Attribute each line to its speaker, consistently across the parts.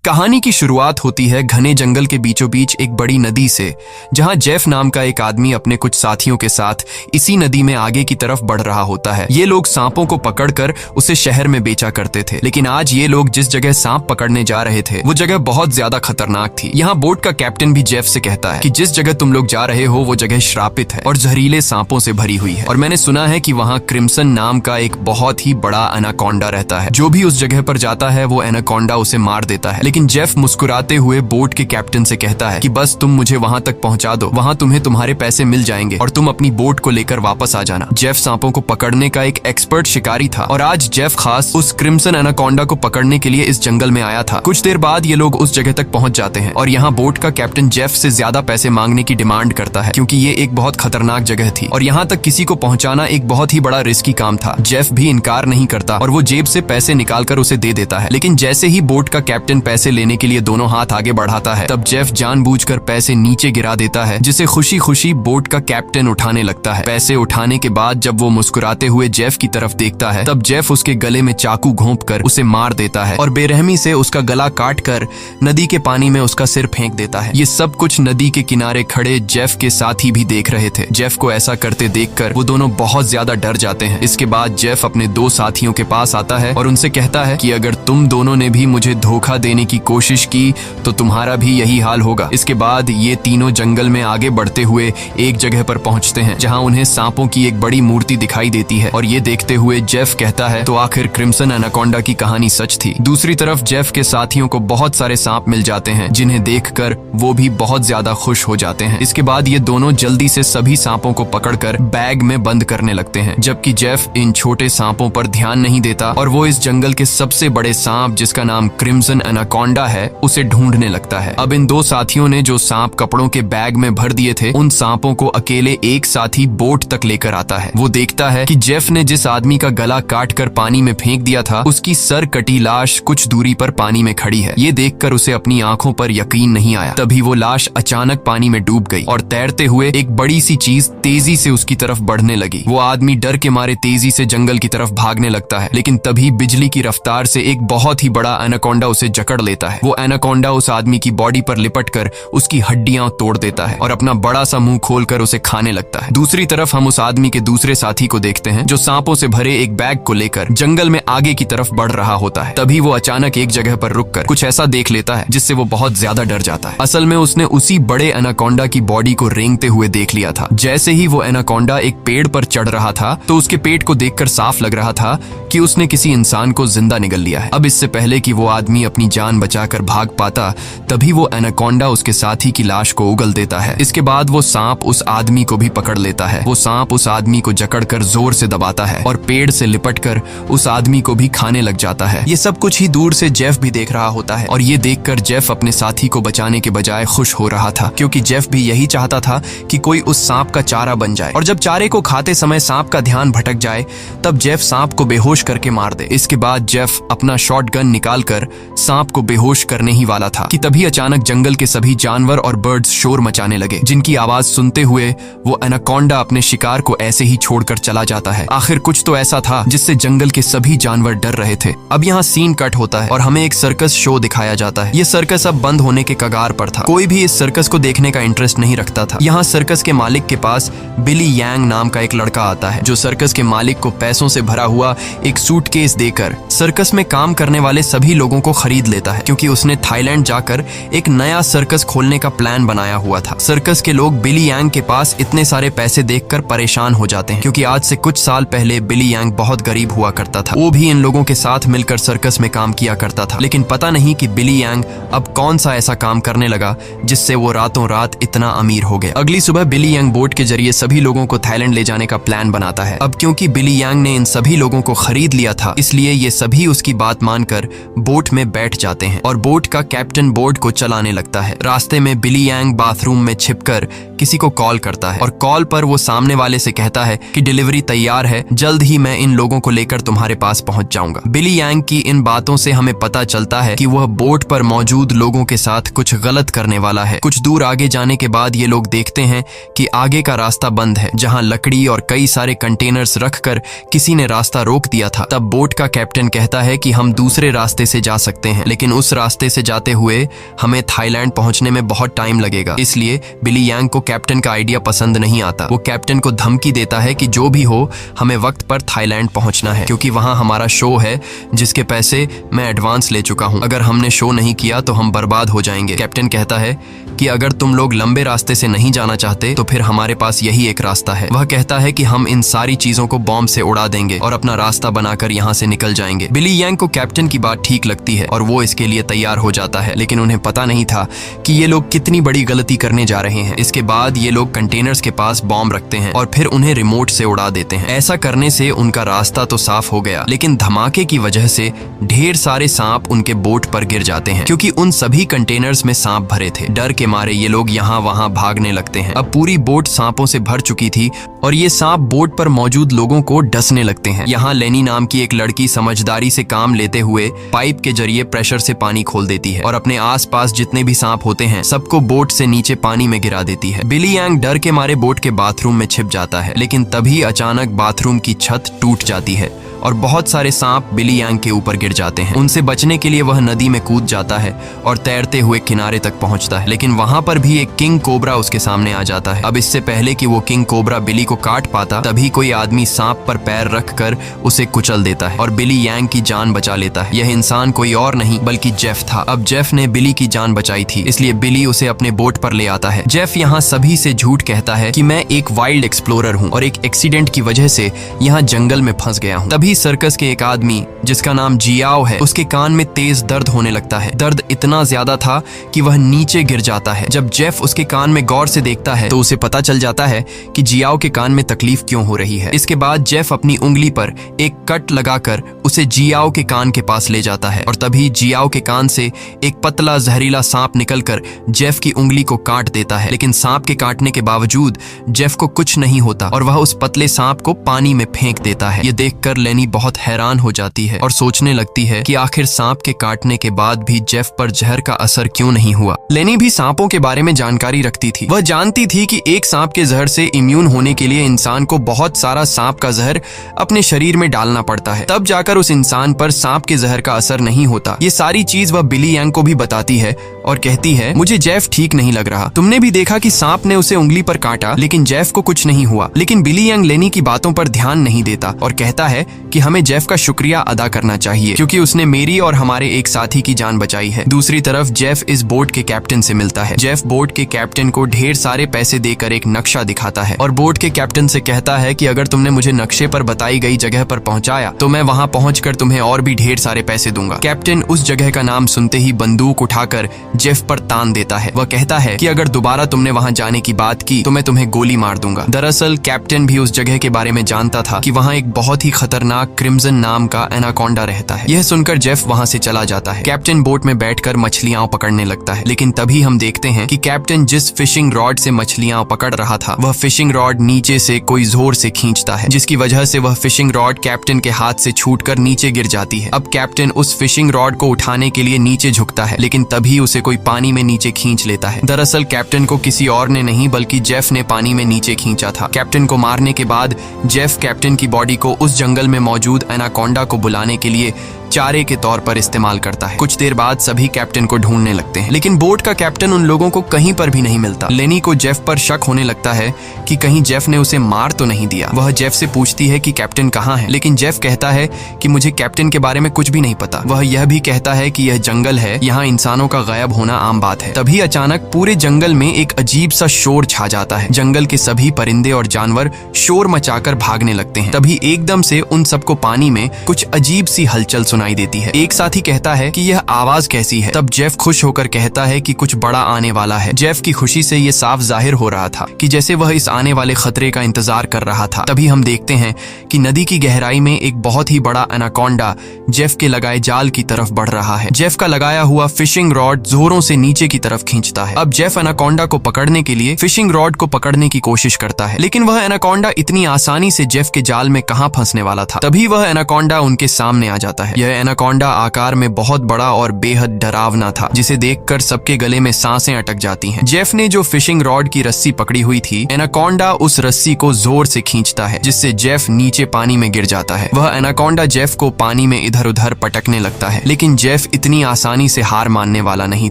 Speaker 1: कहानी की शुरुआत होती है घने जंगल के बीचों बीच एक बड़ी नदी से, जहां जेफ नाम का एक आदमी अपने कुछ साथियों के साथ इसी नदी में आगे की तरफ बढ़ रहा होता है। ये लोग सांपों को पकड़कर उसे शहर में बेचा करते थे, लेकिन आज ये लोग जिस जगह सांप पकड़ने जा रहे थे वो जगह बहुत ज्यादा खतरनाक थी। यहाँ बोट का कैप्टन भी जेफ से कहता है कि जिस जगह तुम लोग जा रहे हो वो जगह श्रापित है और जहरीले सांपों से भरी हुई है, और मैंने सुना है कि वहाँ क्रिम्सन नाम का एक बहुत ही बड़ा एनाकोंडा रहता है। जो भी उस जगह पर जाता है वो एनाकोंडा उसे मार देता है। लेकिन जेफ मुस्कुराते हुए बोट के कैप्टन से कहता है कि बस तुम मुझे वहां तक पहुंचा दो, वहां तुम्हें तुम्हारे पैसे मिल जाएंगे और तुम अपनी बोट को लेकर वापस आ जाना। जेफ सांपों को पकड़ने का एक एक्सपर्ट शिकारी था और आज जेफ खास उस क्रिम्सन एनाकोंडा को पकड़ने के लिए इस जंगल में आया था। कुछ देर बाद ये लोग उस जगह तक पहुंच जाते हैं और यहाँ बोट का कैप्टन जेफ से ज्यादा पैसे मांगने की डिमांड करता है, क्योंकि ये एक बहुत खतरनाक जगह थी और यहाँ तक किसी को पहुंचाना एक बहुत ही बड़ा रिस्की काम था। जेफ भी इनकार नहीं करता और वो जेब से पैसे निकालकर उसे दे देता है। लेकिन जैसे ही बोट का कैप्टन पैसे लेने के लिए दोनों हाथ आगे बढ़ाता है, तब जेफ जानबूझकर पैसे नीचे गिरा देता है, जिसे खुशी खुशी बोट का कैप्टन उठाने लगता है। पैसे उठाने के बाद जब वो मुस्कुराते हुए जेफ की तरफ देखता है, तब जेफ उसके गले में चाकू घोंपकर उसे मार देता है और बेरहमी से उसका गला काटकर नदी के पानी में उसका सिर फेंक देता है। ये सब कुछ नदी के किनारे खड़े जेफ के साथी भी देख रहे थे। जेफ को ऐसा करते देखकर वो दोनों बहुत ज्यादा डर जाते हैं। इसके बाद जेफ अपने दो साथियों के पास आता है और उनसे कहता है कि अगर तुम दोनों ने भी मुझे धोखा देने की कोशिश की तो तुम्हारा भी यही हाल होगा। इसके बाद ये तीनों जंगल में आगे बढ़ते हुए एक जगह पर पहुंचते हैं, जहां उन्हें सांपों की एक बड़ी मूर्ति दिखाई देती है और ये देखते हुए जेफ कहता है तो आखिर क्रिम्सन एनाकोंडा की कहानी सच थी। दूसरी तरफ जेफ के साथियों को बहुत सारे सांप मिल जाते हैं, जिन्हें देखकर वो भी बहुत ज्यादा खुश हो जाते हैं। इसके बाद ये दोनों जल्दी से सभी सांपों को पकड़कर बैग में बंद करने लगते हैं, जबकि जेफ इन छोटे सांपों पर ध्यान नहीं देता और वो इस जंगल के सबसे बड़े सांप, जिसका नाम क्रिम्सन एनाकोंडा है, उसे ढूंढने लगता है। अब इन दो साथियों ने जो सांप कपड़ों के बैग में भर दिए थे, उन सांपों को अकेले एक साथी बोट तक लेकर आता है। वो देखता है कि जेफ ने जिस आदमी का गला काटकर पानी में फेंक दिया था, उसकी सर कटी लाश कुछ दूरी पर पानी में खड़ी है। ये देखकर उसे अपनी आंखों पर यकीन नहीं आया। तभी वो लाश अचानक पानी में डूब गई और तैरते हुए एक बड़ी सी चीज तेजी से उसकी तरफ बढ़ने लगी। वो आदमी डर के मारे तेजी से जंगल की तरफ भागने लगता है, लेकिन तभी बिजली की रफ्तार से एक बहुत ही बड़ा एनाकोंडा उसे जकड़ लेता है। वो एनाकोंडा उस आदमी की बॉडी पर लिपटकर उसकी हड्डियां तोड़ देता है और अपना बड़ा सा मुंह खोलकर उसे खाने लगता है। दूसरी तरफ हम उस आदमी के दूसरे साथी को देखते हैं, जो सांपों से भरे एक बैग को लेकर जंगल में आगे की तरफ बढ़ रहा होता है। तभी वो अचानक एक जगह पर रुककर कुछ ऐसा देख लेता है जिससे वो बहुत ज्यादा डर जाता है। असल में उसने उसी बड़े एनाकोंडा की बॉडी को रेंगते हुए देख लिया था। जैसे ही वो एनाकोंडा एक पेड़ पर चढ़ रहा था, तो उसके पेट को देखकर साफ लग रहा था कि उसने किसी इंसान को जिंदा निगल लिया है। अब इससे पहले कि वो आदमी अपनी जान बचाकर भाग पाता, तभी वो एनाकोंडा उसके साथी की लाश को उगल देता है। इसके बाद वो सांप उस आदमी को भी पकड़ लेता है। वो सांप उस आदमी को जकड़कर जोर से दबाता है और पेड़ से लिपटकर उस आदमी को भी खाने लग जाता है। ये सब कुछ ही दूर से जेफ भी देख रहा होता है और ये देखकर जेफ अपने साथी को बचाने के बजाय खुश हो रहा था, क्योंकि जेफ भी यही चाहता था कि कोई उस सांप का चारा बन जाए और जब चारे को खाते समय सांप का ध्यान भटक जाए, तब जेफ सांप को बेहोश करके मार दे। इसके बाद जेफ अपना शॉटगन निकालकर सांप को बेहोश करने ही वाला था कि तभी अचानक जंगल के सभी जानवर और बर्ड्स शोर मचाने लगे, जिनकी आवाज सुनते हुए वो एनाकोंडा अपने शिकार को ऐसे ही छोड़कर चला जाता है। आखिर कुछ तो ऐसा था जिससे जंगल के सभी जानवर डर रहे थे। अब यहाँ सीन कट होता है और हमें एक सर्कस शो दिखाया जाता है। ये सर्कस अब बंद होने के कगार पर था। कोई भी इस सर्कस को देखने का इंटरेस्ट नहीं रखता था। यहाँ सर्कस के मालिक के पास बिली यांग नाम का एक लड़का आता है, जो सर्कस के मालिक को पैसों से भरा हुआ एक सूटकेस देकर सर्कस में काम करने वाले सभी लोगों को खरीद लेता है, क्योंकि उसने थाईलैंड जाकर एक नया सर्कस खोलने का प्लान बनाया हुआ था। सर्कस के लोग बिली यांग के पास इतने सारे पैसे देखकर परेशान हो जाते हैं, क्योंकि आज से कुछ साल पहले बिली यांग बहुत गरीब हुआ करता था। वो भी इन लोगों के साथ मिलकर सर्कस में काम किया करता था, लेकिन पता नहीं कि बिली यांग अब कौन सा ऐसा काम करने लगा जिससे वो रातों रात इतना अमीर हो गया। अगली सुबह बिली यांग बोट के जरिए सभी लोगों को थाईलैंड ले जाने का प्लान बनाता है। अब क्योंकि बिली यांग ने इन सभी लोगों को खरीद लिया था, इसलिए ये सभी उसकी बात मानकर बोट में बैठ जाते हैं और बोट का कैप्टन बोट को चलाने लगता है। रास्ते में बिली यांग बाथरूम में छिपकर किसी को कॉल करता है और कॉल पर वो सामने वाले से कहता है कि डिलीवरी तैयार है, जल्द ही मैं इन लोगों को लेकर तुम्हारे पास पहुंच जाऊंगा। बिली यांग की इन बातों से हमें पता चलता है कि वह बोट पर मौजूद लोगों के साथ कुछ गलत करने वाला है। कुछ दूर आगे जाने के बाद ये लोग देखते हैं कि आगे का रास्ता बंद है, जहां लकड़ी और कई सारे कंटेनर्स रखकर किसी ने रास्ता रोक दिया था। तब बोट का कैप्टन कहता है कि हम दूसरे रास्ते से जा सकते हैं, लेकिन उस रास्ते से जाते हुए हमें थाईलैंड पहुंचने में बहुत टाइम लगेगा। इसलिए बिली यांग को कैप्टन का आइडिया पसंद नहीं आता। वो कैप्टन को धमकी देता है कि जो भी हो हमें वक्त पर थाईलैंड पहुंचना है, क्योंकि वहां हमारा शो है जिसके पैसे मैं एडवांस ले चुका हूं। अगर हमने शो नहीं किया तो हम बर्बाद हो जाएंगे। कैप्टन कहता है कि अगर तुम लोग लंबे रास्ते से नहीं जाना चाहते तो फिर हमारे पास यही एक रास्ता है। वह कहता है कि हम इन सारी चीजों को बॉम्ब से उड़ा देंगे और अपना रास्ता बनाकर यहाँ से निकल जाएंगे। बिली यांग को कैप्टन की बात ठीक लगती है और वो इसके लिए तैयार हो जाता है, लेकिन उन्हें पता नहीं था कि ये लोग कितनी बड़ी गलती करने जा रहे हैं। इसके बाद ये लोग कंटेनर्स के पास बॉम्ब रखते हैं और फिर उन्हें रिमोट से उड़ा देते हैं। ऐसा करने से उनका रास्ता तो साफ हो गया, लेकिन धमाके की वजह से ढेर सारे सांप उनके बोट पर गिर जाते हैं, क्योंकि उन सभी कंटेनर्स में सांप भरे थे। डर के मारे ये लोग यहाँ वहाँ भागने लगते हैं। अब पूरी बोट सांपों से भर चुकी थी और ये सांप बोट पर मौजूद लोगों को डसने लगते हैं। यहाँ लेनी नाम की एक लड़की समझदारी से काम लेते हुए पाइप के जरिए प्रेशर से पानी खोल देती है और अपने आसपास जितने भी सांप होते हैं सबको बोट से नीचे पानी में गिरा देती है। बिली यांग डर के मारे बोट के बाथरूम में छिप जाता है, लेकिन तभी अचानक बाथरूम की छत टूट जाती है और बहुत सारे सांप बिली यांग के ऊपर गिर जाते हैं। उनसे बचने के लिए वह नदी में कूद जाता है और तैरते हुए किनारे तक पहुंचता है, लेकिन वहां पर भी एक किंग कोबरा उसके सामने आ जाता है। अब इससे पहले कि वो किंग कोबरा बिली को काट पाता, तभी कोई आदमी सांप पर पैर रखकर उसे कुचल देता है और बिली यांग की जान बचा लेता है। यह इंसान कोई और नहीं बल्कि जेफ था। अब जेफ ने बिली की जान बचाई थी, इसलिए बिली उसे अपने बोट पर ले आता है। जेफ यहाँ सभी से झूठ कहता है कि मैं एक वाइल्ड एक्सप्लोरर हूँ और एक एक्सीडेंट की वजह से यहाँ जंगल में फंस गया हूँ। तभी सर्कस के एक आदमी जिसका नाम जियाओ है, उसके कान में तेज दर्द होने लगता है। दर्द इतना ज्यादा था कि वह नीचे गिर जाता है। जब जेफ उसके कान में गौर से देखता है तो उसे पता चल जाता है कि जियाओ के कान में तकलीफ क्यों हो रही है। इसके बाद जेफ अपनी उंगली पर एक कट लगाकर उसे जियाओ के कान के पास ले जाता है और तभी जियाओ के कान से एक पतला जहरीला सांप निकलकर जेफ की उंगली को काट देता है, लेकिन सांप के काटने के बावजूद जेफ को कुछ नहीं होता और वह उस पतले सांप को पानी में फेंक देता है। ये देखकर लेनी बहुत हैरान हो जाती है और सोचने लगती है कि आखिर सांप के काटने के बाद भी जेफ पर जहर का असर क्यों नहीं हुआ। लेनी भी सांपों के बारे में जानकारी रखती थी। वह जानती थी कि एक सांप के जहर से इम्यून होने के लिए इंसान को बहुत सारा सांप का जहर अपने शरीर में डालना पड़ता है, तब जाकर उस इंसान पर सांप के जहर का असर नहीं होता। ये सारी चीज वह बिली यांग को भी बताती है और कहती है, मुझे जेफ ठीक नहीं लग रहा। तुमने भी देखा कि सांप ने उसे उंगली पर काटा, लेकिन जेफ को कुछ नहीं हुआ। लेकिन बिली यांग लेनी की बातों पर ध्यान नहीं देता और कहता है कि हमें जेफ का शुक्रिया अदा करना चाहिए, क्योंकि उसने मेरी और हमारे एक साथी की जान बचाई है। दूसरी तरफ जेफ इस बोट के कैप्टन से मिलता है। जेफ बोट के कैप्टन को ढेर सारे पैसे देकर एक नक्शा दिखाता है और बोट के कैप्टन से कहता है कि अगर तुमने मुझे नक्शे पर बताई गई जगह पर पहुंचाया तो मैं वहां पहुंचकर तुम्हें और भी ढेर सारे पैसे दूंगा। कैप्टन उस जगह का नाम सुनते ही बंदूक उठाकर जेफ पर तान देता है। वह कहता है कि अगर दोबारा तुमने वहां जाने की बात की तो मैं तुम्हें गोली मार दूंगा। दरअसल कैप्टन भी उस जगह के बारे में जानता था कि वहां एक बहुत ही खतरनाक क्रिम्सन नाम का एनाकोंडा रहता है। यह सुनकर जेफ वहां से चला जाता है। कैप्टन बोट में बैठकर मछलियां पकड़ने लगता है, लेकिन तभी हम देखते हैं कि कैप्टन जिस फिशिंग रॉड से मछलियां पकड़ रहा था वह फिशिंग रॉड नीचे से कोई जोर से खींचता है, जिसकी वजह से वह फिशिंग रॉड कैप्टन के हाथ से छूटकर नीचे गिर जाती है। अब कैप्टन उस फिशिंग रॉड को उठाने के लिए नीचे झुकता है, लेकिन तभी उसे कोई पानी में नीचे खींच लेता है। दरअसल कैप्टन को किसी और ने नहीं बल्कि जेफ ने पानी में नीचे खींचा था। कैप्टन को मारने के बाद जेफ कैप्टन की बॉडी को उस जंगल में मौजूद एनाकोंडा को बुलाने के लिए चारे के तौर पर इस्तेमाल करता है। कुछ देर बाद सभी कैप्टन को ढूंढने लगते हैं, लेकिन बोट का कैप्टन उन लोगों को कहीं पर भी नहीं मिलता। लेनी को जेफ पर शक होने लगता है कि कहीं जेफ ने उसे मार तो नहीं दिया। वह जेफ से पूछती है कि कैप्टन कहाँ है, लेकिन जेफ कहता है कि मुझे कैप्टन के बारे में कुछ भी नहीं पता। वह यह भी कहता है कि यह जंगल है, यहाँ इंसानों का गायब होना आम बात है। तभी अचानक पूरे जंगल में एक अजीब सा शोर छा जाता है। जंगल के सभी परिंदे और जानवर शोर मचाकर भागने लगते हैं। तभी एकदम से उन सबको पानी में कुछ अजीब सी हलचल सुनाई देती है। एक साथी कहता है कि यह आवाज कैसी है। तब जेफ खुश होकर कहता है कि कुछ बड़ा आने वाला है। जेफ की खुशी से यह साफ जाहिर हो रहा था कि जैसे वह इस आने वाले खतरे का इंतजार कर रहा था। तभी हम देखते हैं कि नदी की गहराई में एक बहुत ही बड़ा एनाकोंडा जेफ के लगाए जाल की तरफ बढ़ रहा है। जेफ का लगाया हुआ फिशिंग रॉड जोरों से नीचे की तरफ खींचता है। अब जेफ एनाकोंडा को पकड़ने के लिए फिशिंग रॉड को पकड़ने की कोशिश करता है, लेकिन वह एनाकोंडा इतनी आसानी से जेफ के जाल में कहां फंसने वाला था। तभी वह एनाकोंडा उनके सामने आ जाता है। यह एनाकोंडा आकार में बहुत बड़ा और बेहद डरावना था, जिसे देखकर सबके गले में सांसें अटक जाती हैं। जेफ ने जो फिशिंग रॉड की रस्सी पकड़ी हुई थी, एनाकोंडा उस रस्सी को जोर से खींचता है, जिससे जेफ नीचे पानी में गिर जाता है। वह एनाकोंडा जेफ को पानी में इधर उधर पटकने लगता है, लेकिन जेफ इतनी आसानी से हार मानने वाला नहीं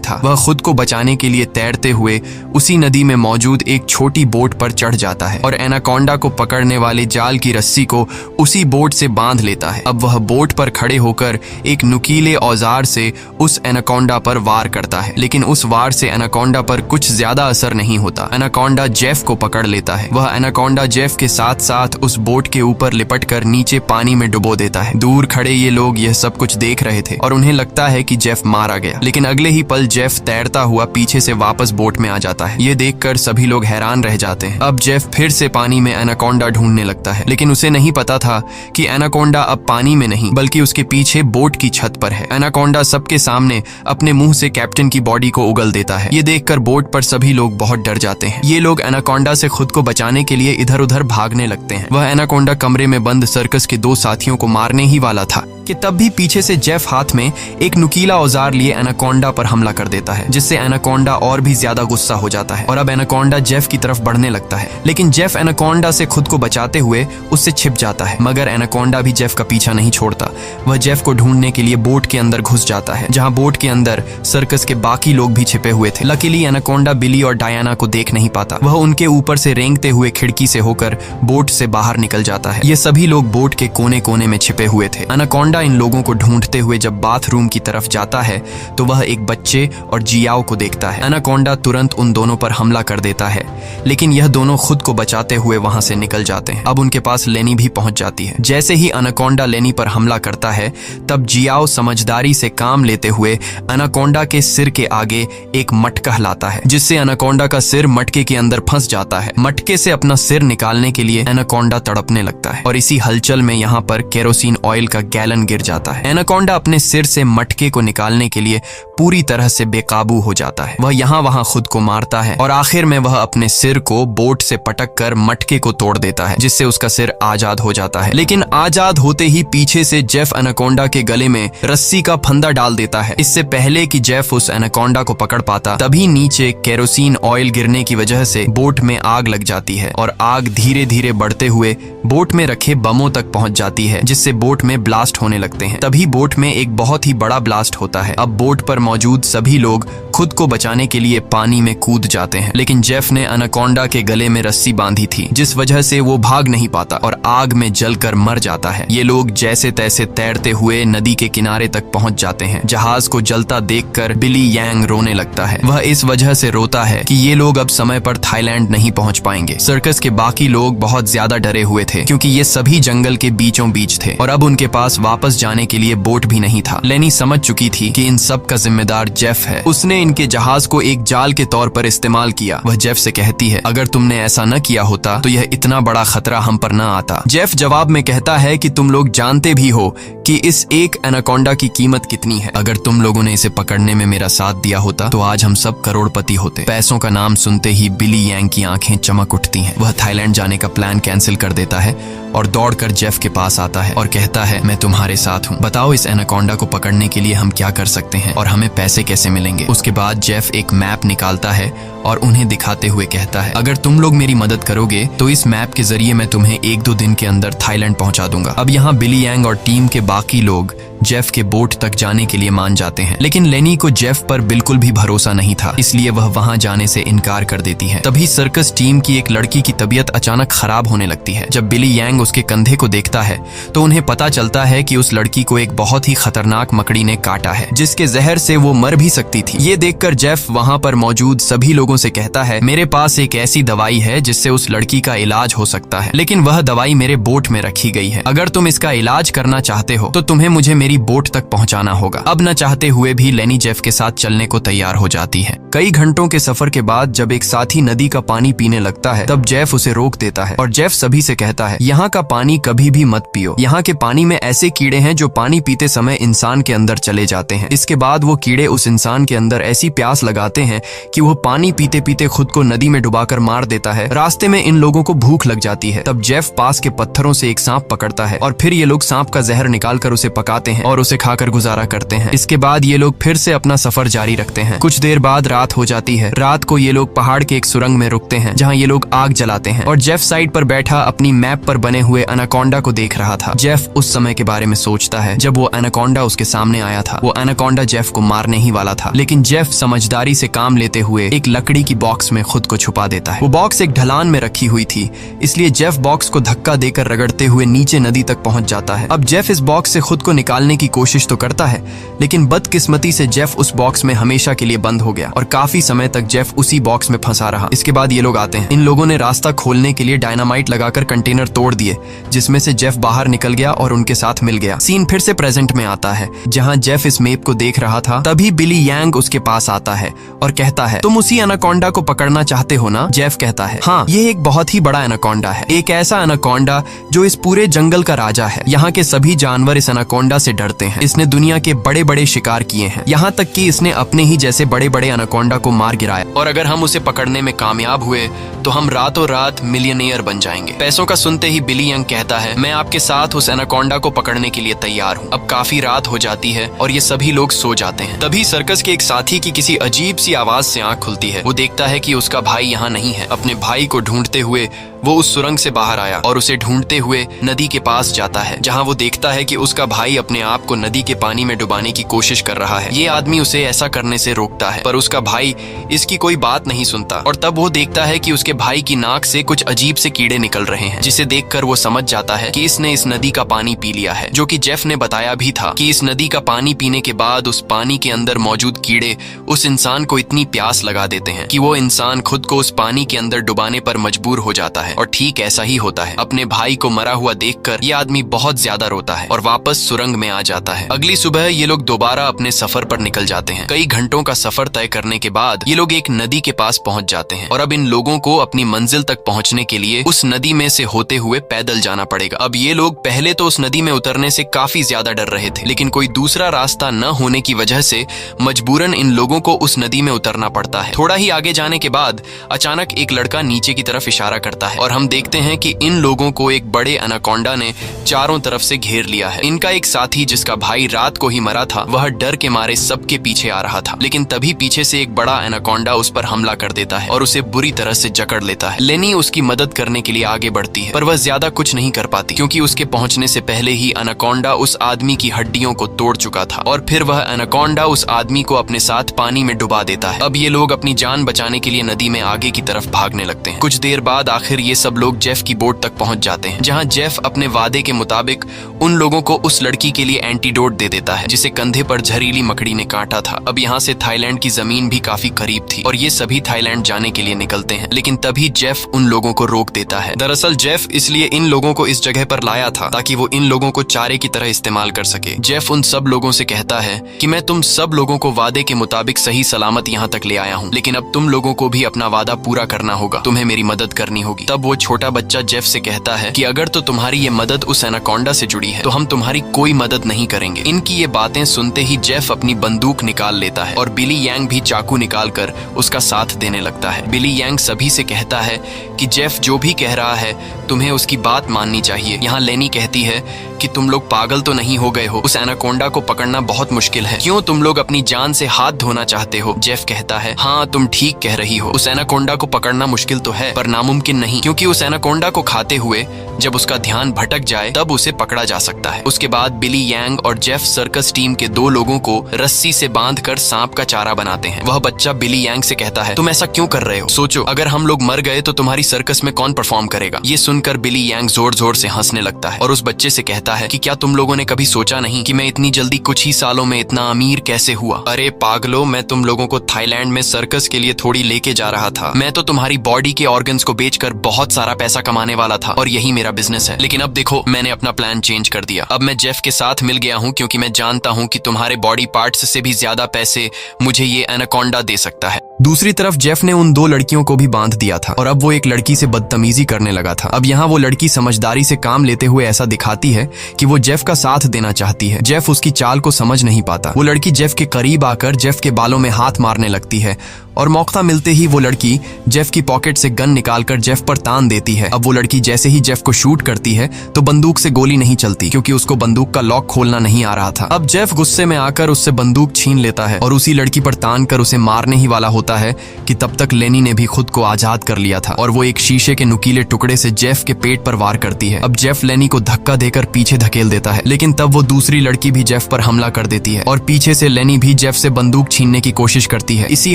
Speaker 1: था। वह खुद को बचाने के लिए तैरते हुए उसी नदी में मौजूद एक छोटी बोट पर चढ़ जाता है और एनाकोंडा को पकड़ने वाले जाल की रस्सी को उसी बोट से बांध लेता है। अब वह बोट पर खड़े होकर एक नुकीले औजार से उस एनाकोंडा पर वार करता है, लेकिन उस वार से एनाकोंडा पर कुछ ज्यादा असर नहीं होता। एनाकोंडा जेफ को पकड़ लेता है। वह एनाकोंडा जेफ के साथ साथ उस बोट के ऊपर लिपटकर नीचे पानी में डुबो देता है। दूर खड़े ये लोग यह सब कुछ देख रहे थे और उन्हें लगता है कि जेफ मारा गया, लेकिन अगले ही पल जेफ तैरता हुआ पीछे से वापस बोट में आ जाता है। ये देखकर सभी लोग हैरान रह जाते हैं। अब जेफ फिर से पानी में एनाकोंडा ढूंढने लगता है, लेकिन उसे नहीं पता था कि एनाकोंडा अब पानी में नहीं बल्कि उसके पीछे बोट की छत पर है। एनाकोंडा सबके सामने अपने मुंह से कैप्टन की बॉडी को उगल देता है। ये देखकर बोट पर सभी लोग बहुत डर जाते हैं। ये लोग एनाकोंडा से खुद को बचाने के लिए इधर उधर भागने लगते हैं। वह एनाकोंडा कमरे में बंद सर्कस के 2 साथियों को मारने ही वाला था कि तब भी पीछे से जेफ हाथ में एक नुकीला औजार लिए एनाकोंडा पर हमला कर देता है, जिससे एनाकोंडा और भी ज्यादा गुस्सा हो जाता है और अब एनाकोंडा जेफ की तरफ बढ़ने लगता है। लेकिन जेफ एनाकोंडा से खुद को बचाते हुए उससे छिप जाता है, मगर एनाकोंडा भी जेफ का पीछा नहीं छोड़ता। वह जेफ को ढूंढने के लिए बोट के अंदर घुस जाता है, जहां बोट के अंदर सर्कस के बाकी लोग भी छिपे हुए थे। लकीली एनाकोंडा बिली और डायना को देख नहीं पाता। वह उनके ऊपर से रेंगते हुए खिड़की से होकर बोट से बाहर निकल जाता है। ये सभी लोग बोट के कोने कोने में छिपे हुए थे। एनाकोंडा इन लोगों को ढूंढते हुए जब बाथरूम की तरफ जाता है तो वह एक बच्चे और जियाओ को देखता है। एनाकोंडा तुरंत उन दोनों पर हमला कर देता है, लेकिन यह दोनों खुद को बचाते हुए वहां से निकल जाते हैं। अब उनके पास लेनी भी पहुंच जाती है। जैसे ही एनाकोंडा लेनी पर हमला करता है, तब जियाओ समझदारी से काम लेते हुए एनाकोंडा के सिर के आगे एक मटका लाता है, जिससे एनाकोंडा का सिर मटके के अंदर फंस जाता है। मटके से अपना सिर निकालने के लिए एनाकोंडा तड़पने लगता है और इसी हलचल में यहाँ पर केरोसिन ऑयल का गैलन गिर जाता है। एनाकोंडा अपने सिर से मटके को निकालने के लिए पूरी तरह से बेकाबू हो जाता है। वह यहाँ वहां खुद को मारता है और आखिर में वह अपने सिर को बोट से पटक कर मटके को तोड़ देता है, जिससे उसका सिर आजाद हो जाता है। लेकिन आजाद होते ही पीछे से जेफ एनाकोंडा के गले में रस्सी का फंदा डाल देता है। इससे पहले कि जेफ उस एनाकोंडा को पकड़ पाता, तभी नीचे केरोसिन ऑयल गिरने की वजह से बोट में आग लग जाती है और आग धीरे धीरे बढ़ते हुए बोट में रखे बमों तक पहुंच जाती है, जिससे बोट में ब्लास्ट होने लगते हैं। तभी बोट में एक बहुत ही बड़ा ब्लास्ट होता है। अब बोट पर मौजूद सभी लोग खुद को बचाने के लिए पानी में कूद जाते हैं, लेकिन जेफ ने एनाकोंडा के गले में रस्सी बांधी थी, जिस वजह से वो भाग नहीं पाता और आग में जलकर मर जाता है। ये लोग जैसे तैसे तैरते हुए नदी के किनारे तक पहुंच जाते हैं। जहाज को जलता देखकर बिली यांग रोने लगता है। वह इस वजह से रोता है कि ये लोग अब समय पर थाईलैंड नहीं पहुंच पाएंगे। सर्कस के बाकी लोग बहुत ज्यादा डरे हुए थे, क्योंकि ये सभी जंगल के बीचों बीच थे और अब उनके पास वापस जाने के लिए बोट भी नहीं था। लेनी समझ चुकी थी कि इन सब का जिम्मेदार जेफ है। उसने इनके जहाज को एक जाल के तौर पर इस्तेमाल किया। वह जेफ से कहती है, अगर तुमने ऐसा न किया होता तो यह इतना बड़ा खतरा हम पर न आता। जेफ जवाब में कहता है कि तुम लोग जानते भी हो कि इस एक एनाकोंडा की कीमत कितनी है। अगर तुम लोगों ने इसे पकड़ने में मेरा साथ दिया होता तो आज हम सब करोड़पति होते। पैसों का नाम सुनते ही बिली यांग की आंखें चमक उठती हैं। वह थाईलैंड जाने का प्लान कैंसिल कर देता है और दौड़कर जेफ के पास आता है और कहता है, मैं तुम्हारे साथ हूँ। बताओ इस एनाकोंडा को पकड़ने के लिए हम क्या कर सकते हैं और हमें पैसे कैसे मिलेंगे। उसके बाद जेफ एक मैप निकालता है और उन्हें दिखाते हुए कहता है, अगर तुम लोग मेरी मदद करोगे तो इस मैप के जरिए मैं तुम्हें 1-2 दिन के अंदर थाईलैंड पहुंचा दूंगा। अब यहाँ बिली यांग और टीम के बाकी लोग जेफ के बोट तक जाने के लिए मान जाते हैं, लेकिन लेनी को जेफ पर बिल्कुल भी भरोसा नहीं था, इसलिए वह वहां जाने से इनकार कर देती है। तभी सर्कस टीम की एक लड़की की तबीयत अचानक खराब होने लगती है। जब बिली यांग उसके कंधे को देखता है तो उन्हें पता चलता है कि उस लड़की को एक बहुत ही खतरनाक मकड़ी ने काटा है, जिसके जहर से वो मर भी सकती थी। ये देखकर जेफ वहां पर मौजूद सभी लोगों से कहता है, मेरे पास एक ऐसी दवाई है जिससे उस लड़की का इलाज हो सकता है, लेकिन वह दवाई मेरे बोट में रखी गई है। अगर तुम इसका इलाज करना चाहते हो तो तुम्हें मुझे मेरी बोट तक पहुंचाना होगा। अब न चाहते हुए भी लेनी जेफ के साथ चलने को तैयार हो जाती है। कई घंटों के सफर के बाद जब एक साथी नदी का पानी पीने लगता है तब जेफ उसे रोक देता है और जेफ सभी से कहता है, यहाँ का पानी कभी भी मत पियो। यहाँ के पानी में ऐसे कीड़े हैं जो पानी पीते समय इंसान के अंदर चले जाते हैं। इसके बाद वो कीड़े उस इंसान के अंदर ऐसी प्यास लगाते हैं कि वो पानी पीते पीते खुद को नदी में डुबाकर मार देता है। रास्ते में इन लोगों को भूख लग जाती है। तब जेफ पास के पत्थरों से एक सांप पकड़ता है और फिर ये लोग सांप का जहर निकालकर उसे पकाते हैं और उसे खाकर गुजारा करते हैं। इसके बाद ये लोग फिर से अपना सफर जारी रखते हैं। कुछ देर बाद रात हो जाती है। रात को ये लोग पहाड़ के एक सुरंग में रुकते हैं जहाँ ये लोग आग जलाते हैं और जेफ साइड पर बैठा अपनी मैप पर बने हुए एनाकोंडा को देख रहा था। जेफ उस समय के बारे में सोचता है जब वो एनाकोंडा उसके सामने आया था। वो एनाकोंडा जेफ को मारने ही वाला था, लेकिन जेफ समझदारी से काम लेते हुए एक लकड़ी की बॉक्स में खुद को छुपा देता है। वो बॉक्स एक ढलान में रखी हुई थी, इसलिए जेफ बॉक्स को धक्का देकर रगड़ते हुए नीचे नदी तक पहुंच जाता है। अब जेफ इस बॉक्स से खुद को निकालने की कोशिश तो करता है, लेकिन बदकिस्मती से जेफ उस बॉक्स में हमेशा के लिए बंद हो गया और काफी समय तक जेफ उसी बॉक्स में फंसा रहा। इसके बाद ये लोग आते हैं। इन लोगों ने रास्ता खोलने के लिए डायनामाइट लगाकर कंटेनर तोड़ दिए, जिसमें से जेफ बाहर निकल गया और उनके साथ मिल गया। सीन फिर से प्रेजेंट में आता है जहां जेफ इस मैप को देख रहा था। तभी बिली यांग उसके पास आता है और कहता है, तुम उसी एनाकोंडा को पकड़ना चाहते हो ना? जेफ कहता है, हाँ, ये एक बहुत ही बड़ा एनाकोंडा है, एक ऐसा एनाकोंडा जो इस पूरे जंगल का राजा है। यहाँ के सभी जानवर इस एनाकोंडा से डरते हैं। इसने दुनिया के बड़े बड़े शिकार किए हैं, यहाँ तक कि इसने अपने ही जैसे बड़े बड़े एनाकोंडा को मार गिराया, और अगर हम उसे पकड़ने में कामयाब हुए तो हम रातों रात मिलियनेयर बन जाएंगे। पैसों का सुनते ही बिली यंग कहता है, मैं आपके साथ उस एनाकोंडा को पकड़ने के लिए तैयार हूँ। अब काफी रात हो जाती है और ये सभी लोग सो जाते हैं। तभी सर्कस के एक साथी की किसी अजीब सी आवाज से आंख खुलती है। वो देखता है कि उसका भाई यहाँ नहीं है। अपने भाई को ढूंढते हुए वो उस सुरंग से बाहर आया और उसे ढूंढते हुए नदी के पास जाता है, जहाँ वो देखता है कि उसका भाई अपने आप को नदी के पानी में डुबाने की कोशिश कर रहा है। ये आदमी उसे ऐसा करने से रोकता है, पर उसका भाई इसकी कोई बात नहीं सुनता। और तब वो देखता है कि उसके भाई की नाक से कुछ अजीब से कीड़े निकल रहे हैं, जिसे देखकर वो समझ जाता है कि इसने इस नदी का पानी पी लिया है। जो कि जेफ ने बताया भी था कि इस नदी का पानी पीने के बाद उस पानी के अंदर मौजूद कीड़े उस इंसान को इतनी प्यास लगा देते हैं कि वो इंसान खुद को उस पानी के अंदर डुबाने पर मजबूर हो जाता है। और ठीक ऐसा ही होता है। अपने भाई को मरा हुआ देखकर ये आदमी बहुत ज्यादा रोता है और वापस सुरंग में आ जाता है। अगली सुबह ये लोग दोबारा अपने सफर पर निकल जाते हैं। कई घंटों का सफर तय करने के बाद ये लोग एक नदी के पास पहुंच जाते हैं और अब इन लोगों को अपनी मंजिल तक पहुंचने के लिए उस नदी में से होते हुए पैदल जाना पड़ेगा। अब ये लोग पहले तो उस नदी में उतरने से काफी ज्यादा डर रहे थे, लेकिन कोई दूसरा रास्ता न होने की वजह से मजबूरन इन लोगों को उस नदी में उतरना पड़ता है। थोड़ा ही आगे जाने के बाद अचानक एक लड़का नीचे की तरफ इशारा करता है और हम देखते हैं कि इन लोगों को एक बड़े एनाकोंडा ने चारों तरफ से घेर लिया है। इनका एक साथी जिसका भाई रात को ही मरा था, वह डर के मारे सबके पीछे आ रहा था, लेकिन तभी पीछे से एक बड़ा एनाकोंडा उस पर हमला कर देता है और उसे बुरी तरह से जकड़ लेता है। लेनी उसकी मदद करने के लिए आगे बढ़ती है, पर वह ज्यादा कुछ नहीं कर पाती क्योंकि उसके पहुंचने से पहले ही एनाकोंडा उस आदमी की हड्डियों को तोड़ चुका था और फिर वह एनाकोंडा उस आदमी को अपने साथ पानी में डुबा देता है। अब ये लोग अपनी जान बचाने के लिए नदी में आगे की तरफ भागने लगते हैं। कुछ देर बाद आखिर ये सब लोग जेफ की बोट तक पहुंच जाते हैं, जहां जेफ अपने वादे के मुताबिक उन लोगों को उस लड़की के लिए एंटीडोट दे देता है जिसे कंधे पर जहरीली मकड़ी ने काटा था। अब यहाँ से थाईलैंड की जमीन भी काफी करीब थी और ये सभी थाईलैंड जाने के लिए निकलते हैं, लेकिन तभी जेफ उन लोगों को रोक देता है। दरअसल जेफ इसलिए इन लोगों को इस जगह पर लाया था ताकि वो इन लोगों को चारे की तरह इस्तेमाल कर सके। जेफ उन सब लोगों से कहता है कि मैं तुम सब लोगों को वादे के मुताबिक सही सलामत यहाँ तक ले आया हूँ, लेकिन अब तुम लोगों को भी अपना वादा पूरा करना होगा, तुम्हें मेरी मदद करनी होगी। तब वो छोटा बच्चा जेफ से कहता है कि अगर तो तुम्हारी ये मदद उस एनाकोंडा से जुड़ी है तो हम तुम्हारी कोई मदद नहीं करेंगे। इनकी ये बातें सुनते ही जेफ अपनी बंदूक निकाल लेता है और बिली यांग भी चाकू निकालकर उसका साथ देने लगता है। बिली यांग सभी से कहता है कि जेफ जो भी कह रहा है तुम्हें उसकी बात माननी चाहिए। यहाँ लेनी कहती है कि तुम लोग पागल तो नहीं हो गए हो, उस एनाकोंडा को पकड़ना बहुत मुश्किल है, क्यों तुम लोग अपनी जान से हाथ धोना चाहते हो? जेफ कहता है, हाँ तुम ठीक कह रही हो, उस एनाकोंडा को पकड़ना मुश्किल तो है पर नामुमकिन नहीं, क्योंकि उस एनाकोंडा को खाते हुए जब उसका ध्यान भटक जाए तब उसे पकड़ा जा सकता है। उसके बाद बिली यांग और जेफ सर्कस टीम के 2 लोगों को रस्सी से बांधकर सांप का चारा बनाते हैं। वह बच्चा बिली यांग से कहता है, तुम ऐसा क्यों कर रहे हो? सोचो अगर हम लोग मर गए तो तुम्हारी सर्कस में कौन परफॉर्म करेगा? ये सुनकर बिली यांग जोर जोर से हंसने लगता है और उस बच्चे से कहता है कि क्या तुम लोगों ने कभी सोचा नहीं कि मैं इतनी जल्दी कुछ ही सालों में इतना अमीर कैसे हुआ? अरे पागलो, मैं तुम लोगों को थाईलैंड में सर्कस के लिए थोड़ी लेके जा रहा था। मैं तो तुम्हारी बॉडी के ऑर्गन्स को बेचकर बहुत सारा पैसा कमाने वाला था और यही मेरा बिजनेस है। लेकिन अब देखो मैंने अपना प्लान चेंज कर दिया। अब मैं जेफ के साथ मिल गया हूँ क्योंकि मैं जानता हूँ कि तुम्हारे बॉडी पार्ट्स से भी ज्यादा पैसे मुझे ये एनाकोंडा दे सकता है। दूसरी तरफ जेफ ने उन 2 लड़कियों को भी बांध दिया था और अब वो एक लड़की से बदतमीजी करने लगा था। अब यहाँ वो लड़की समझदारी से काम लेते हुए ऐसा दिखाती है कि वो जेफ का साथ देना चाहती है। जेफ उसकी चाल को समझ नहीं पाता। वो लड़की जेफ के करीब आकर जेफ के बालों में हाथ मारने लगती है और मौका मिलते ही वो लड़की जेफ की पॉकेट से गन निकालकर जेफ पर तान देती है। अब वो लड़की जैसे ही जेफ को शूट करती है तो बंदूक से गोली नहीं चलती क्योंकि उसको बंदूक का लॉक खोलना नहीं आ रहा था। अब जेफ गुस्से में आकर उससे बंदूक छीन लेता है और उसी लड़की पर तान कर उसे मारने ही वाला होता है कि तब तक लेनी ने भी खुद को आजाद कर लिया था और वो एक शीशे के नुकीले टुकड़े से जेफ के पेट पर वार करती है। अब जेफ लेनी को धक्का देकर पीछे धकेल देता है, लेकिन तब वो दूसरी लड़की भी जेफ पर हमला कर देती है और पीछे से लेनी भी जेफ से बंदूक छीनने की कोशिश करती है। इसी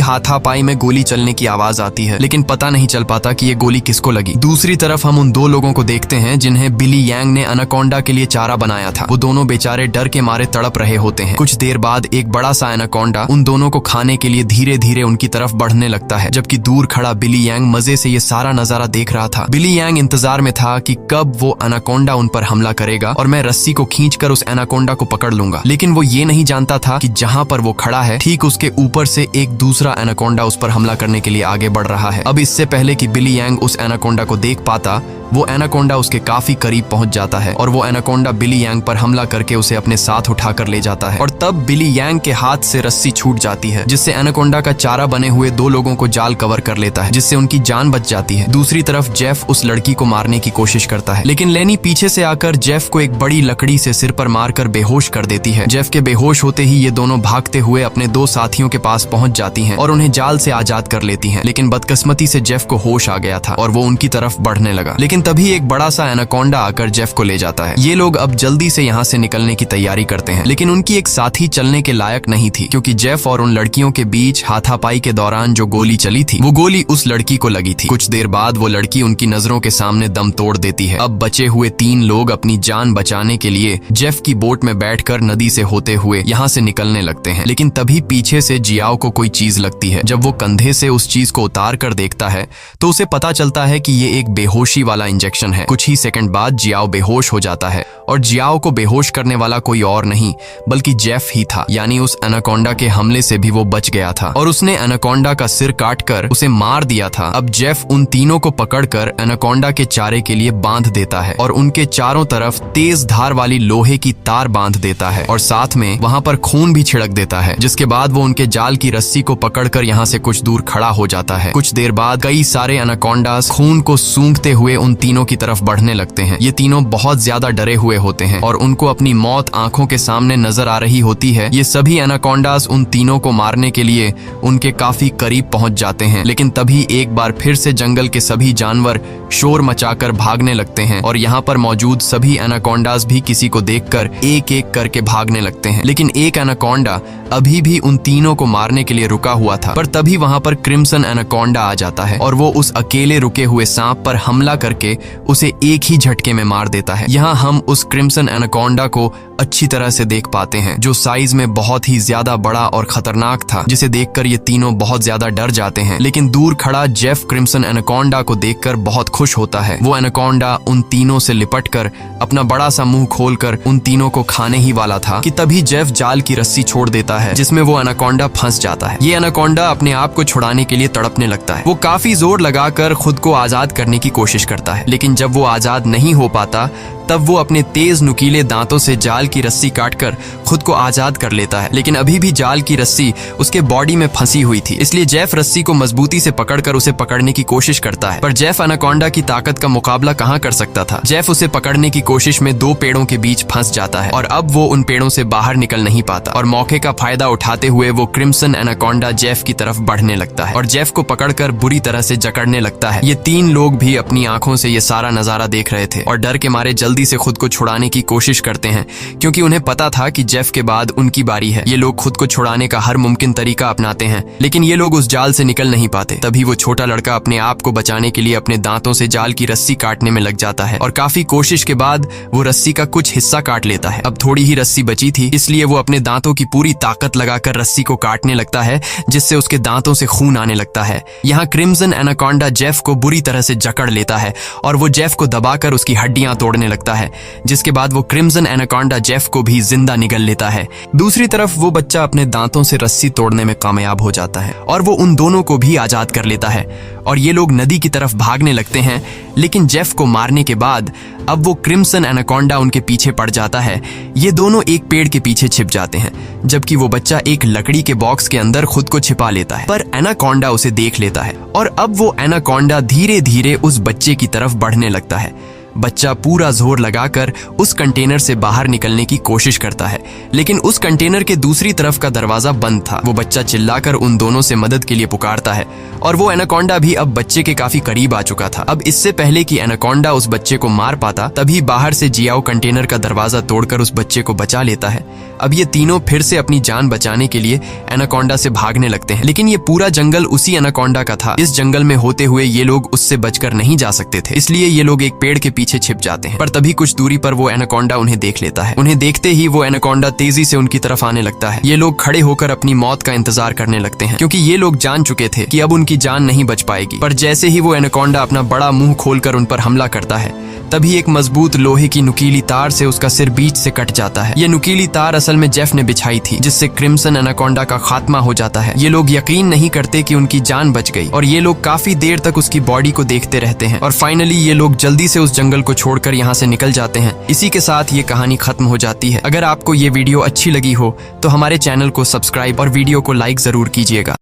Speaker 1: हाथापाई में गोली चलने की आवाज आती है, लेकिन पता नहीं चल पाता कि ये गोली किसको लगी। दूसरी तरफ हम उन 2 लोगों को देखते हैं जिन्हें बिली यांग ने एनाकोंडा के लिए चारा बनाया था। वो दोनों बेचारे डर के मारे तड़प रहे होते हैं। कुछ देर बाद एक बड़ा सा एनाकोंडा उन दोनों को खाने के लिए धीरे धीरे उनकी तरफ बढ़ने लगता है, जबकि दूर खड़ा बिली यांग मजे से ये सारा नजारा देख रहा था। बिली यांग इंतजार में था कि कब वो एनाकोंडा उन पर हमला करेगा और मैं रस्सी को खींचकर उस एनाकोंडा को पकड़ लूंगा। लेकिन वो ये नहीं जानता था कि जहां पर वो खड़ा है ठीक उसके ऊपर से एक दूसरा एनाकोंडा उस पर हमला करने के लिए आगे बढ़ रहा है। अब इससे पहले कि बिली यांग उस एनाकोंडा को देख पाता, वो एनाकोंडा उसके काफी करीब पहुंच जाता है और वो एनाकोंडा बिली यांग पर हमला करके उसे अपने साथ उठाकर ले जाता है और तब बिली यांग के हाथ से रस्सी छूट जाती है, जिससे एनाकोंडा का चारा बने हुए 2 लोगों को जाल कवर कर लेता है, जिससे उनकी जान बच जाती है। दूसरी तरफ जेफ उस लड़की को मारने की कोशिश करता है, लेकिन लेनी पीछे से आकर जेफ को एक बड़ी लकड़ी से सिर पर मारकर बेहोश कर देती है। जेफ के बेहोश होते ही ये दोनों भागते हुए अपने 2 साथियों के पास पहुंच जाती हैं और उन्हें जाल से आजाद कर लेती हैं। लेकिन बदकिस्मती से जेफ को होश आ गया था और वो उनकी तरफ बढ़ने लगा, लेकिन तभी एक बड़ा सा एनाकोंडा आकर जेफ को ले जाता है। ये लोग अब जल्दी से यहाँ से निकलने की तैयारी करते हैं, लेकिन उनकी एक साथी चलने के लायक नहीं थी क्योंकि जेफ और उन लड़कियों के बीच हाथापाई के दौरान जो गोली चली थी वो गोली उस लड़की को लगी थी। कुछ देर बाद वो लड़की उनकी नजरों के सामने दम तोड़ देती है। अब बचे हुए 3 लोग अपनी जान बचाने के लिए जेफ की बोट में बैठकर नदी से होते हुए यहाँ से निकलने लगते हैं, लेकिन तभी पीछे से जियाओ को कोई चीज लगती है। जब वो कंधे से उस चीज को उतार कर देखता है तो उसे पता चलता है कि ये एक बेहोशी वाला इंजेक्शन है। कुछ ही सेकंड बाद जियाओ बेहोश हो जाता है और जियाओ को बेहोश करने वाला कोई और नहीं बल्कि जेफ ही था, यानी उस एनाकोंडा के हमले से भी वो बच गया था और उसने एनाकोंडा का सिर काटकर उसे मार दिया था। अब जेफ उन तीनों को पकड़कर एनाकोंडा के चारे के लिए बांध देता है और उनके चारों तरफ तेज धार वाली लोहे की तार बांध देता है और साथ में वहां पर खून भी छिड़क देता है, जिसके बाद वो उनके जाल की रस्सी को पकड़कर यहाँ से कुछ दूर खड़ा हो जाता है। कुछ देर बाद कई सारे एनाकोंडास खून को सूंघते हुए उन तीनों की तरफ बढ़ने लगते हैं। ये तीनों बहुत ज्यादा डरे हुए होते हैं और उनको अपनी मौत आंखों के सामने नजर आ रही होती है। ये सभी एनाकोंडास उन तीनों को मारने के लिए उनके काफी करीब पहुंच जाते हैं, लेकिन तभी एक बार फिर से जंगल के सभी जानवर शोर मचाकर भागने लगते हैं और यहाँ पर मौजूद सभी एनाकोंडास भी किसी को देखकर एक एक करके भागने लगते हैं। लेकिन एक एनाकोंडा अभी भी उन तीनों को मारने के लिए रुका हुआ था, पर तभी वहां पर क्रिम्सन एनाकोंडा आ जाता है और वो उस अकेले रुके हुए सांप पर हमला करके उसे एक ही झटके में मार देता है। यहाँ हम उस क्रिम्सन एनाकोंडा को अच्छी तरह से देख पाते हैं, जो साइज में बहुत ही ज्यादा बड़ा और खतरनाक था, जिसे देखकर ये तीनों बहुत ज्यादा डर जाते हैं। लेकिन दूर खड़ा जेफ क्रिम्सन एनाकोंडा को देखकर बहुत खुश होता है। वो एनाकोंडा उन तीनों से लिपटकर अपना बड़ा सा मुंह खोलकर उन तीनों को खाने ही वाला था कि तभी जेफ जाल की रस्सी छोड़ देता है, जिसमें वो एनाकोंडा फंस जाता है। ये एनाकोंडा अपने आप को छुड़ाने के लिए तड़पने लगता है। वो काफी जोर लगाकर खुद को आजाद करने की कोशिश करता है, लेकिन जब वो आजाद नहीं हो पाता तब वो अपने तेज नुकीले दांतों से जाल की रस्सी काटकर खुद को आजाद कर लेता है। लेकिन अभी भी जाल की रस्सी उसके बॉडी में फंसी हुई थी, इसलिए जेफ रस्सी को मजबूती से पकड़कर उसे पकड़ने की कोशिश करता है, पर जेफ एनाकोंडा की ताकत का मुकाबला कहां कर सकता था। जेफ उसे पकड़ने की कोशिश में 2 पेड़ों के बीच फंस जाता है और अब वो उन पेड़ों से बाहर निकल नहीं पाता और मौके का फायदा उठाते हुए वो क्रिम्सन एनाकोंडा जेफ की तरफ बढ़ने लगता है और जेफ को पकड़कर बुरी तरह से जकड़ने लगता है। ये 3 लोग भी अपनी आंखों से ये सारा नजारा देख रहे थे और डर के मारे जल्दी से खुद को छुड़ाने की कोशिश करते हैं, क्योंकि उन्हें पता था कि जेफ के बाद उनकी बारी है। ये लोग खुद को छुड़ाने का हर मुमकिन तरीका अपनाते हैं, लेकिन ये लोग उस जाल से निकल नहीं पाते। तभी वो छोटा लड़का अपने आप को बचाने के लिए अपने दांतों से जाल की रस्सी काटने में लग जाता है और काफी कोशिश के बाद वो रस्सी का कुछ हिस्सा काट लेता है। अब थोड़ी ही रस्सी बची थी, इसलिए वो अपने दांतों की पूरी ताकत लगाकर रस्सी को काटने लगता है, जिससे उसके दांतों से खून आने लगता है। यहाँ क्रिम्सन एनाकोंडा जेफ को बुरी तरह से जकड़ लेता है और वो जेफ को दबाकर उसकी हड्डियां तोड़ने लगता लगता है, जिसके बाद वो क्रिम्सन एनाकोंडा जेफ को भी जिंदा निगल लेता है। दूसरी तरफ वो बच्चा अपने दांतों से रस्सी तोड़ने में कामयाब हो जाता है और वो उन दोनों को भी आजाद कर लेता है और ये लोग नदी की तरफ भागने लगते हैं। लेकिन जेफ को मारने के बाद अब वो क्रिम्सन एनाकोंडा उनके पीछे पड़ जाता है। ये दोनों एक पेड़ के पीछे छिप जाते हैं, जबकि वो बच्चा एक लकड़ी के बॉक्स के अंदर खुद को छिपा लेता है। पर एनाकोंडा उसे देख लेता है और अब वो एनाकोंडा धीरे धीरे उस बच्चे की तरफ बढ़ने लगता है। बच्चा पूरा जोर लगाकर उस कंटेनर से बाहर निकलने की कोशिश करता है, लेकिन उस कंटेनर के दूसरी तरफ का दरवाजा बंद था। वो बच्चा चिल्लाकर उन दोनों से मदद के लिए पुकारता है और वो एनाकोंडा भी अब बच्चे के काफी करीब आ चुका था। अब इससे पहले कि एनाकोंडा उस बच्चे को मार पाता, तभी बाहर से जियाओ कंटेनर का दरवाजा तोड़कर उस बच्चे को बचा लेता है। अब ये तीनों फिर से अपनी जान बचाने के लिए एनाकोंडा से भागने लगते हैं, लेकिन ये पूरा जंगल उसी एनाकोंडा का था। इस जंगल में होते हुए ये लोग उससे बचकर नहीं जा सकते थे, इसलिए ये लोग एक पेड़ के पीछे छिप जाते हैं। पर तभी कुछ दूरी पर वो एनाकोंडा उन्हें देख लेता है। उन्हें देखते ही वो एनाकोंडा तेजी से उनकी तरफ आने लगता है। ये लोग खड़े होकर अपनी मौत का इंतजार करने लगते हैं, क्योंकि ये लोग जान चुके थे कि अब उनकी जान नहीं बच पाएगी। पर जैसे ही वो एनाकोंडा अपना बड़ा मुंह खोलकर उन पर हमला करता है, तभी एक मजबूत लोहे की नुकीली तार से उसका सिर बीच से कट जाता है। ये नुकीली तार असल में जेफ ने बिछाई थी, जिससे क्रिम्सन एनाकोंडा का खात्मा हो जाता है। ये लोग यकीन नहीं करते कि उनकी जान बच गई और ये लोग काफी देर तक उसकी बॉडी को देखते रहते हैं और फाइनली ये लोग जल्दी से उस जंगल को छोड़कर यहाँ से निकल जाते हैं। इसी के साथ ये कहानी खत्म हो जाती है। अगर आपको ये वीडियो अच्छी लगी हो तो हमारे चैनल को सब्सक्राइब और वीडियो को लाइक जरूर कीजिएगा।